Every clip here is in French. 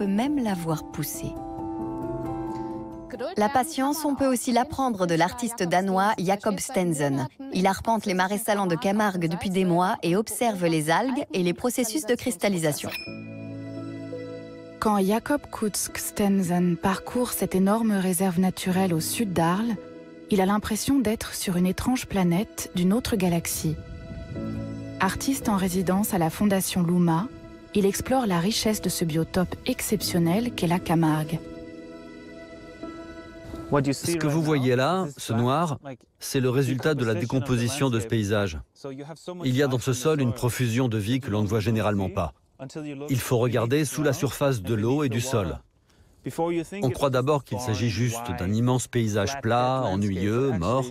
peut même la voir pousser. La patience, on peut aussi l'apprendre de l'artiste danois Jacob Stensen. Il arpente les marais salants de Camargue depuis des mois et observe les algues et les processus de cristallisation. Quand Jacob Kutsk Stensen parcourt cette énorme réserve naturelle au sud d'Arles, il a l'impression d'être sur une étrange planète d'une autre galaxie. Artiste en résidence à la Fondation Luma, il explore la richesse de ce biotope exceptionnel qu'est la Camargue. Ce que vous voyez là, ce noir, c'est le résultat de la décomposition de ce paysage. Il y a dans ce sol une profusion de vie que l'on ne voit généralement pas. Il faut regarder sous la surface de l'eau et du sol. On croit d'abord qu'il s'agit juste d'un immense paysage plat, ennuyeux, mort,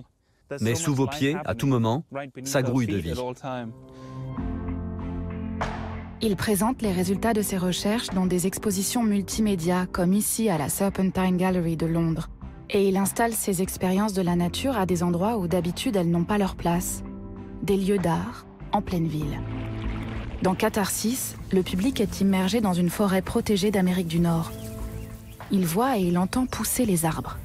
mais sous vos pieds, à tout moment, ça grouille de vie. Il présente les résultats de ses recherches dans des expositions multimédia, comme ici à la Serpentine Gallery de Londres. Et il installe ses expériences de la nature à des endroits où d'habitude elles n'ont pas leur place. Des lieux d'art en pleine ville. Dans Catharsis, le public est immergé dans une forêt protégée d'Amérique du Nord. Il voit et il entend pousser les arbres.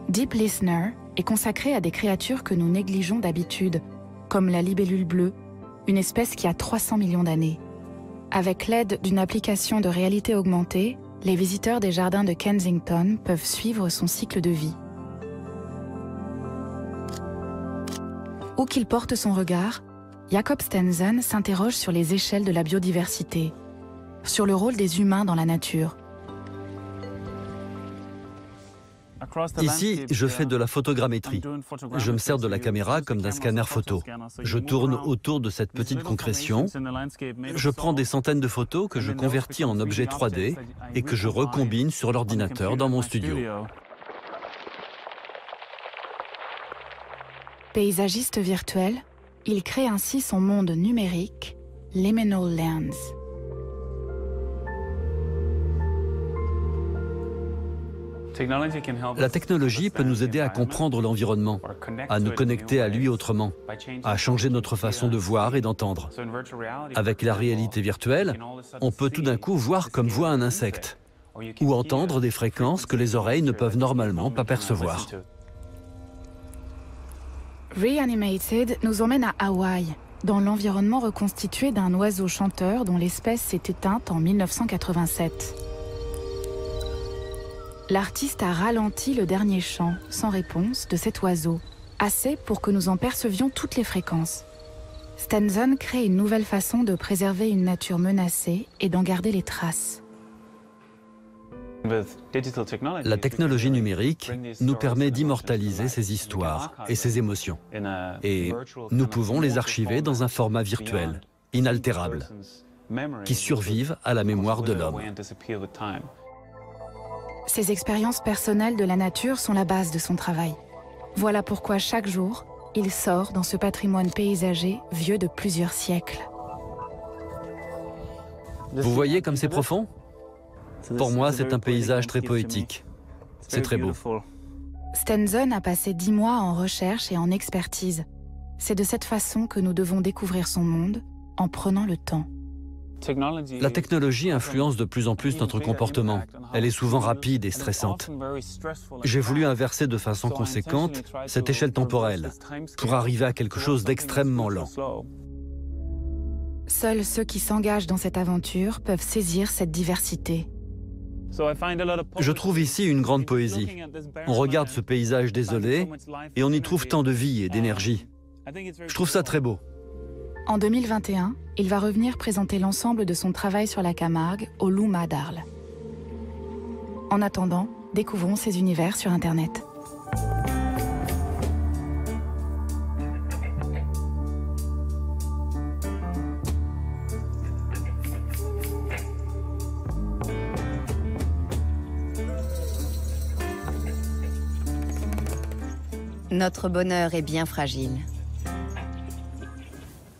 Deep Listener est consacré à des créatures que nous négligeons d'habitude, comme la libellule bleue, une espèce qui a 300 millions d'années. Avec l'aide d'une application de réalité augmentée, les visiteurs des jardins de Kensington peuvent suivre son cycle de vie. Où qu'il porte son regard, Jacob Stensen s'interroge sur les échelles de la biodiversité, sur le rôle des humains dans la nature. Ici, je fais de la photogrammétrie. Je me sers de la caméra comme d'un scanner photo. Je tourne autour de cette petite concrétion. Je prends des centaines de photos que je convertis en objets 3D et que je recombine sur l'ordinateur dans mon studio. Paysagiste virtuel, il crée ainsi son monde numérique, Liminal Lands. La technologie peut nous aider à comprendre l'environnement, à nous connecter à lui autrement, à changer notre façon de voir et d'entendre. Avec la réalité virtuelle, on peut tout d'un coup voir comme voit un insecte, ou entendre des fréquences que les oreilles ne peuvent normalement pas percevoir. Reanimated nous emmène à Hawaï, dans l'environnement reconstitué d'un oiseau chanteur dont l'espèce s'est éteinte en 1987. L'artiste a ralenti le dernier chant, sans réponse, de cet oiseau, assez pour que nous en percevions toutes les fréquences. Stensen crée une nouvelle façon de préserver une nature menacée et d'en garder les traces. La technologie numérique nous permet d'immortaliser ces histoires et ces émotions. Et nous pouvons les archiver dans un format virtuel, inaltérable, qui survive à la mémoire de l'homme. Ces expériences personnelles de la nature sont la base de son travail. Voilà pourquoi chaque jour, il sort dans ce patrimoine paysager vieux de plusieurs siècles. Vous voyez comme c'est profond? Pour moi, c'est un paysage très poétique. C'est très beau. Stensen a passé 10 mois en recherche et en expertise. C'est de cette façon que nous devons découvrir son monde, en prenant le temps. La technologie influence de plus en plus notre comportement. Elle est souvent rapide et stressante. J'ai voulu inverser de façon conséquente cette échelle temporelle pour arriver à quelque chose d'extrêmement lent. Seuls ceux qui s'engagent dans cette aventure peuvent saisir cette diversité. Je trouve ici une grande poésie. On regarde ce paysage désolé et on y trouve tant de vie et d'énergie. Je trouve ça très beau. En 2021, il va revenir présenter l'ensemble de son travail sur la Camargue au Luma d'Arles. En attendant, découvrons ces univers sur Internet. Notre bonheur est bien fragile.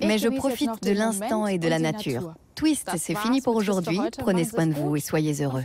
Mais je profite de l'instant et de la nature. Twist, c'est fini pour aujourd'hui. Prenez soin de vous et soyez heureux.